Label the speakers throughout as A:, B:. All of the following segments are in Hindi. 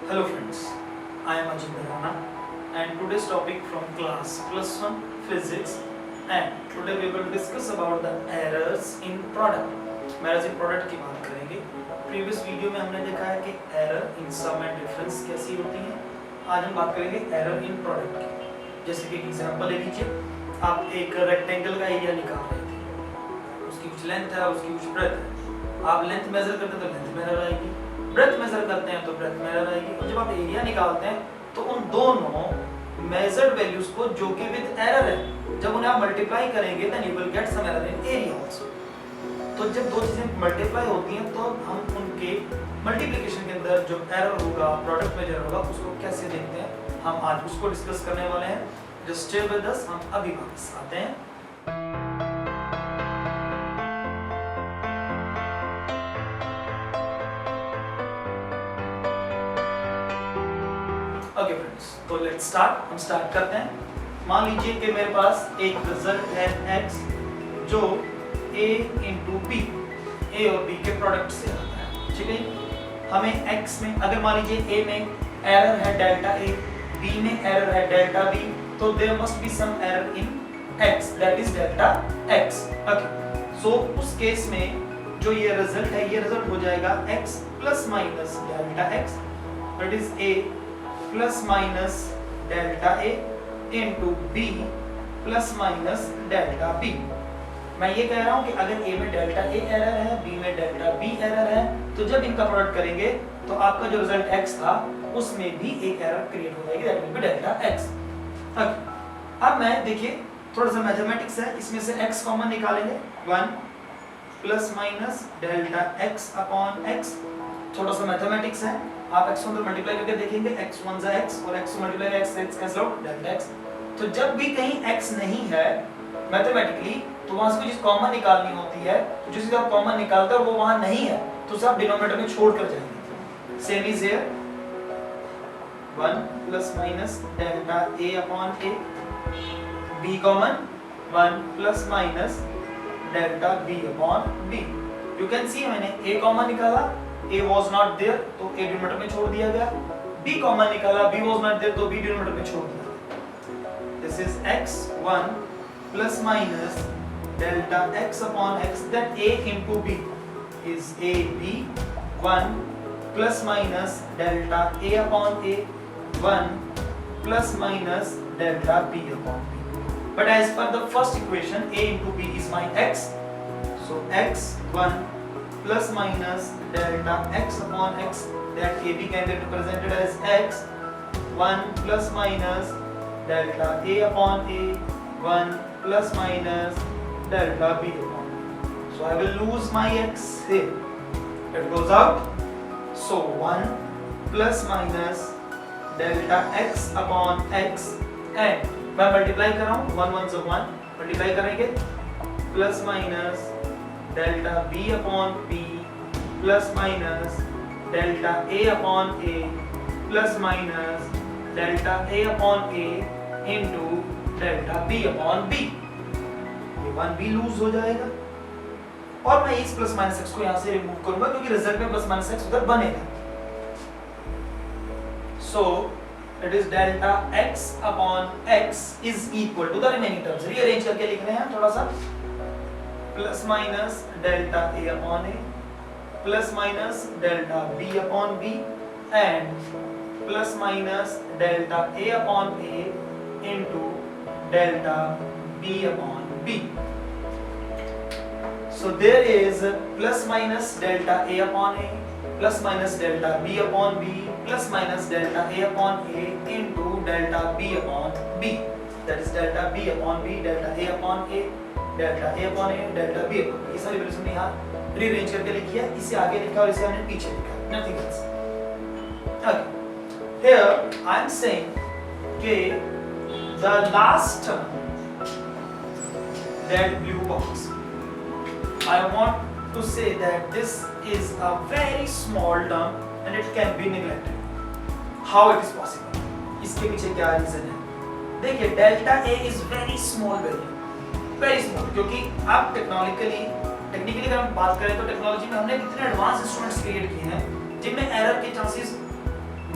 A: Hello friends, I am Ajit Dharana and today's topic from class +1 physics and today we will discuss about the errors in product। Meraj in product की बात करेंगे। प्रीवियस वीडियो में हमने देखा है कि error in sum and difference कैसी होती है। आज हम बात करेंगे एरर इन प्रोडक्ट की। जैसे कि एग्जांपल ले लीजिए, आप एक रेक्टेंगल का एरिया निकाल रहे थे, उसकी कुछ लेंथ है, उसकी कुछ ब्रेथ है। आप लेंथ मेजर करते हैं तो लेंथ में एरर आएगी, ब्रेथ मेजर करते हैं तो ब्रेथ में एरर आएगी। और जब आप एरिया निकालते हैं तो उन दोनों मेजर्ड वैल्यूज को जो कि विद एरर है, जब उन्हें आप मल्टीप्लाई करेंगे then you will get some error in area also. तो जब दो चीजें मल्टीप्लाई होती हैं तो हम उनके मल्टीप्लिकेशन के अंदर जो एरर होगा, प्रोडक्ट में जो एरर होगा, उसको कैसे देखते हैं, हम आज उसको डिस्कस करने वाले हैं। जस्ट स्टे विद अस, हम अभी वापस आते हैं। ओके फ्रेंड्स, तो लेट्स स्टार्ट। हम स्टार्ट करते हैं। मान लीजिए कि मेरे पास एक रिजल्ट है x जो a इंटू बी, ए और बी के प्रोडक्ट से आता है। ठीक है, हमें x में अगर मान लीजिए a में एरर है डेल्टा a, b में एरर है डेल्टा b, तो there must be some error in x that is delta x। Okay, so उस केस में जो ये रिजल्ट है, ये रिजल्ट हो जाएगा x plus minus delta x, that is a plus minus delta A into B plus minus delta B. मैं ये कह रहा हूं कि अगर ए में डेल्टा ए एरर है, बी में डेल्टा बी एरर है, तो जब इनका प्रोडक्ट करेंगे तो आपका जो रिजल्ट x था उसमें भी एक एरर क्रिएट हो जाएगी, that will be delta x। Okay, अब मैं देखिए थोड़ा सा मैथमेटिक्स है, इसमें से x कॉमन निकालेंगे। 1 plus minus delta x upon x, थोड़ा सा मैथमेटिक्स है, आप x को मल्टीप्लाई करके देखेंगे, x 1 जा x और x multiply x cancel out delta x। तो जब भी कहीं x नहीं है मैथमेटिकली, तो वहां से कोई चीज कॉमन निकालनी होती है, तो जिस चीज आप कॉमन निकालते हो वो वहां नहीं है तो उसे आप डिनोमिनेटर में छोड़ कर जाएंगे। Same is here, 1 plus minus delta a upon a, b common 1 plus minus delta b upon b। You can सी मैंने a कॉमन निकाला, a was not there तो a डिनोमिनेटर में छोड़ दिया गया, b कॉमन निकाला, b was not there तो b डिनोमिनेटर में छोड़ दिया गया। This is x1 plus minus delta x upon x, that a into b is ab 1 plus minus delta a upon a 1 plus minus delta b upon b. But as per the first equation, a into b is my x, so x1 plus minus delta x upon x, that AB can be represented as x 1 plus minus delta a upon a 1 plus minus delta b upon b. So I will lose my x here, it goes out, so 1 plus minus delta x upon x, and मैं मल्टीप्लाई कर रहा हूँ, 1 1 से 1 मल्टीप्लाई करेंगे, plus minus delta b upon b plus minus delta a upon a plus minus delta a upon a into delta b upon b। ये 1b लूज हो जाएगा और मैं इस प्लस माइनस x को यहाँ से रिमूव करूंगा क्योंकि रिजल्ट में प्लस माइनस x उधर बनेगा। So it is delta x upon x is equal to the remaining terms. Rearrange करके लिख रहे हैं थोड़ा सा, plus minus delta a upon a plus minus delta b upon b and plus minus delta a upon a into delta b upon b। So there is plus minus delta a upon a plus minus delta b upon b plus minus delta a upon a into delta b upon b, that is delta b upon b, delta a upon a, delta a upon a, delta b upon b। ये सारी वैल्यूज हमने यहाँ रीअरेंज करके लिखी है, इसे आगे लिखा और इसे हमने पीछे लिखा, nothing else। Okay, here I am saying कि the last term, that blue box, I want to say that this is a very small term and it can be neglected। How it is possible? इसके पीछे क्या रीजन है? देखिए delta a is very small value, very small, क्योंकि आप टेक्निकली अगर हम बात करें तो टेक्नोलॉजी में हमने कितने एडवांस इंस्ट्रूमेंट्स क्रिएट किए हैं जिनमें एरर के चांसेस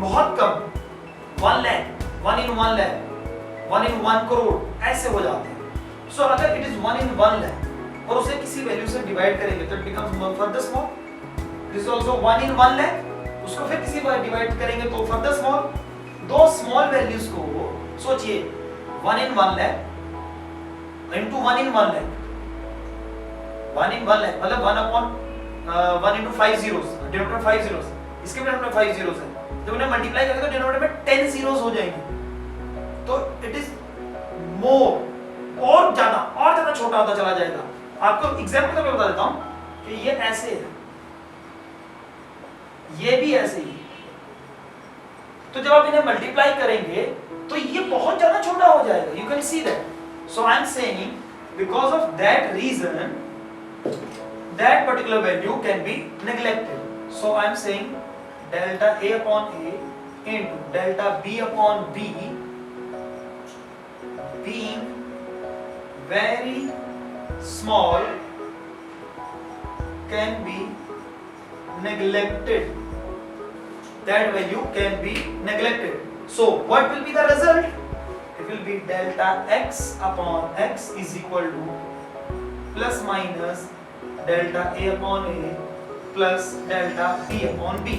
A: बहुत कम 1 लाख, 1 in 1 लाख, 1 in 1 करोड़ ऐसे हो जाते हैं। सो अगर इट इज 1 in 1 लाख और उसे किसी वैल्यू से डिवाइड करेंगे तो it becomes further small. This is also 1 in 1 lakh, उसको फिर किसी पर डिवाइड करेंगे तो फर्दर स्मॉल। दो स्मॉल वैल्यूज को सोचिए 1 in 1 lakh into 1 in 1 lakh, 1 in 1 lakh मतलब 1 into 5 zeros, डिनोमिनेटर 5 zeros, इसके भी डिनोमिनेटर 5 zeros है। जब उन्हें मल्टीप्लाई करेंगे तो डिनोमिनेटर में 10 zeros हो जाएंगे, तो इट इज मोर और ज्यादा छोटा होता चला जाएगा। आपको एग्जांपल के तौर पे बता देता हूं कि ये ऐसे है, ये भी ऐसे ही, तो जब आप इन्हें मल्टीप्लाई करेंगे तो ये बहुत ज्यादा छोटा हो जाएगा। You can see that. So I am saying because of that reason that particular value can be neglected. So I am saying delta A upon A into delta B upon B being very small can be neglected. That value can be neglected. So what will be the result? It will be delta X upon X is equal to plus minus delta A upon A plus delta B upon B।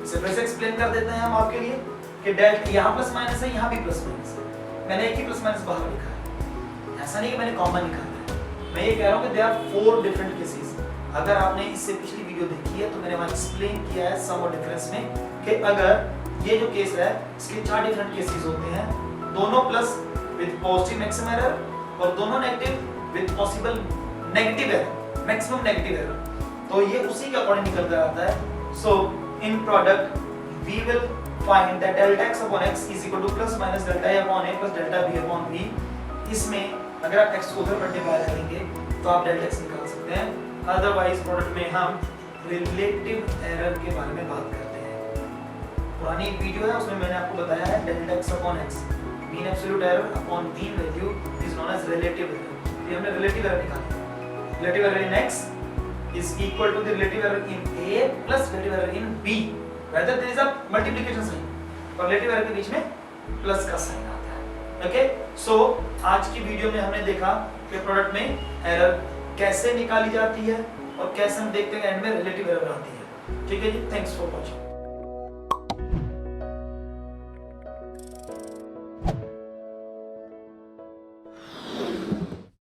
A: इसे फिर से एक्सप्लेन कर देते हैं हम आपके लिए कि डेल्टा यहाँ प्लस माइनस है, यहाँ भी प्लस माइनस है। मैंने एक ही प्लस माइनस बाहर लिखा है, ऐसा नहीं कि मैंने कॉमन निकाला है। मैं ये कह रहा हूँ कि देयर आर 4 डिफरेंट केसेस। अगर आपने इससे पिछली वीडियो देखी है तो मैंने वहाँ एक्सप्लेन किया है सम और डिफरेंस में कि अगर ये जो केस है इसके 4 डिफरेंट केसेस होते हैं, दोनों plus with positive maximum error और दोनों negative with possible negative error, maximum negative error. तो ये उसी के अकॉर्डिंग निकल कर आता है। So in product we will find that delta x upon x is equal to plus minus delta a upon a plus delta b upon b। इसमें अगर आप x को उधर मल्टीप्लाई करेंगे तो आप डेल्टा x निकाल सकते हैं। अदरवाइज प्रोडक्ट में हम रिलेटिव एरर के बारे में बात करते हैं। पुरानी एक वीडियो है उसमें मैंने आपको बताया है delta x upon x mean absolute error upon mean value is known as relative error. ये हमने रिलेटिव एरर निकाला। Relative error in x is equal to the relative error in A plus relative error in B. Whether there is a multiplication sign, और relative error के बीच में प्लस का साइन आता है। ओके, सो आज की वीडियो में हमने देखा कि प्रोडक्ट में एरर कैसे निकाली जाती है और कैसे हम देखते हैं एंड में रिलेटिव एरर आती है। ठीक है जी, थैंक्स फॉर वॉचिंग।